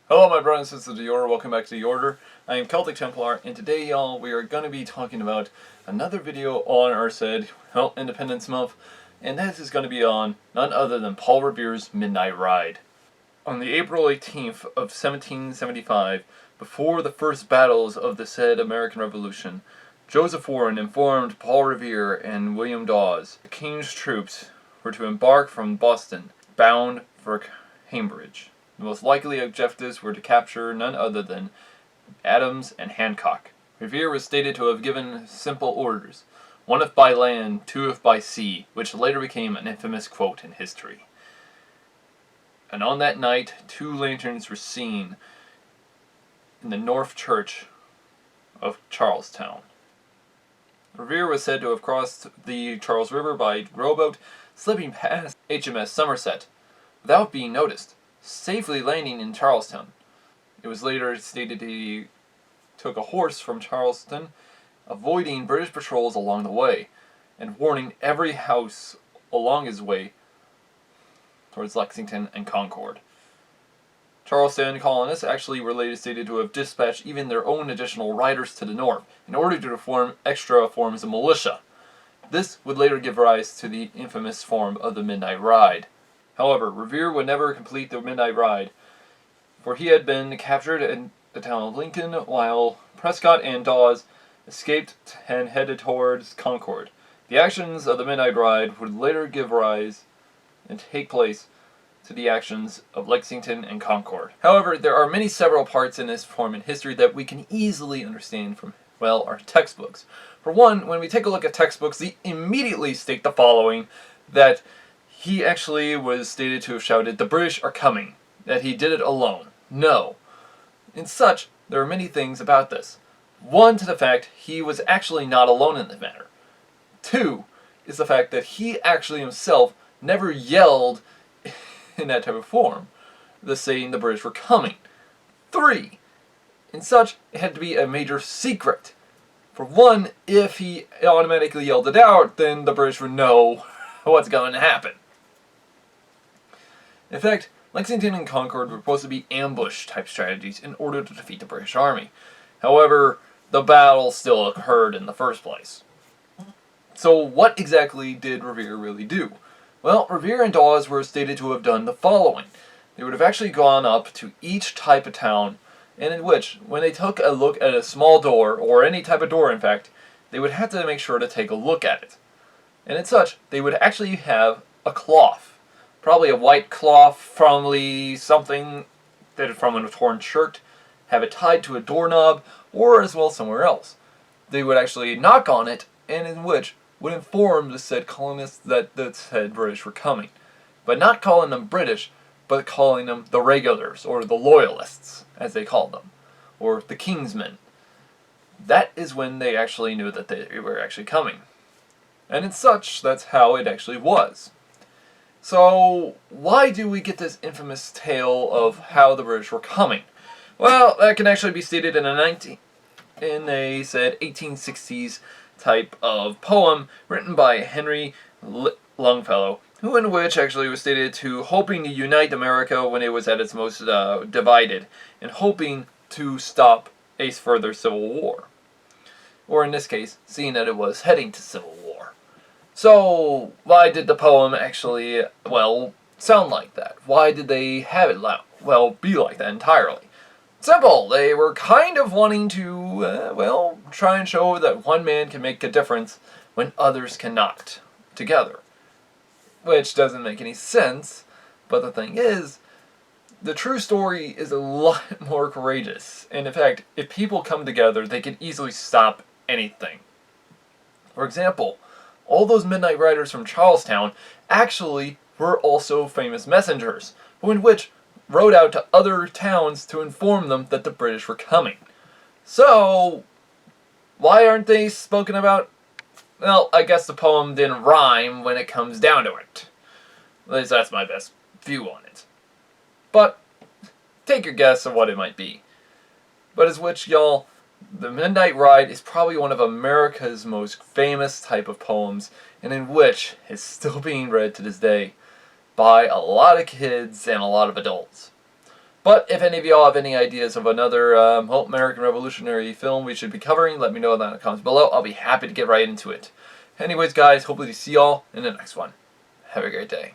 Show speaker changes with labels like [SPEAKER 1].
[SPEAKER 1] Hello my brothers and sisters of the Order, welcome back to the Order. I am Celtic Templar, and today y'all we are going to be talking about another video on our said, Independence Month, and this is going to be on none other than Paul Revere's Midnight Ride. On the April 18th of 1775, before the first battles of the said American Revolution, Joseph Warren informed Paul Revere and William Dawes the King's troops were to embark from Boston, bound for Cambridge. The most likely objectives were to capture none other than Adams and Hancock. Revere was stated to have given simple orders, one if by land, two if by sea, which later became an infamous quote in history. And on that night, 2 lanterns were seen in the North Church of Charlestown. Revere was said to have crossed the Charles River by rowboat, slipping past HMS Somerset, without being noticed, safely landing in Charlestown. It was later stated he took a horse from Charleston, avoiding British patrols along the way, and warning every house along his way towards Lexington and Concord. Charleston colonists actually were later stated to have dispatched even their own additional riders to the north in order to form extra forms of militia. This would later give rise to the infamous form of the Midnight Ride. However, Revere would never complete the Midnight Ride, for he had been captured in the town of Lincoln, while Prescott and Dawes escaped and headed towards Concord. The actions of the Midnight Ride would later give rise and take place to the actions of Lexington and Concord. However, there are several parts in this form in history that we can easily understand from, well, our textbooks. For one, when we take a look at textbooks, they immediately state the following, that he actually was stated to have shouted, "The British are coming," that he did it alone. No. In such, there are many things about this. One, to the fact he was actually not alone in the matter. Two, is the fact that he actually himself never yelled in that type of form, the saying the British were coming. Three, in such, it had to be a major secret. For one, if he automatically yelled it out, then the British would know what's going to happen. In fact, Lexington and Concord were supposed to be ambush-type strategies in order to defeat the British Army. However, the battle still occurred in the first place. So what exactly did Revere really do? Well, Revere and Dawes were stated to have done the following. They would have actually gone up to each type of town, and in which, when they took a look at a small door, or any type of door in fact, they would have to make sure to take a look at it. And in such, they would actually have a cloth. Probably a white cloth, probably something that is from a torn shirt, have it tied to a doorknob, or as well somewhere else. They would actually knock on it, and in which would inform the said colonists that the said British were coming. But not calling them British, but calling them the regulars, or the loyalists, as they called them, or the Kingsmen. That is when they actually knew that they were actually coming. And in such, that's how it actually was. So, why do we get this infamous tale of how the British were coming? Well, that can actually be stated in a said 1860s type of poem written by Henry Longfellow, who in which actually was stated to hoping to unite America when it was at its most divided, and hoping to stop a further civil war. Or in this case, seeing that it was heading to civil war. So, why did the poem actually, well, sound like that? Why did they have it, be like that entirely? Simple. They were kind of wanting to, try and show that one man can make a difference when others cannot, together. Which doesn't make any sense, but the thing is, the true story is a lot more courageous. And in fact, if people come together, they can easily stop anything. For example, all those Midnight Riders from Charlestown actually were also famous messengers, who in which rode out to other towns to inform them that the British were coming. So, why aren't they spoken about? Well, I guess the poem didn't rhyme when it comes down to it. At least that's my best view on it. But, take your guess of what it might be. But as which, y'all, the Midnight Ride is probably one of America's most famous type of poems, and in which is still being read to this day by a lot of kids and a lot of adults. But if any of y'all have any ideas of another American Revolutionary film we should be covering, let me know down in the comments below. I'll be happy to get right into it. Anyways, guys, hopefully to see y'all in the next one. Have a great day.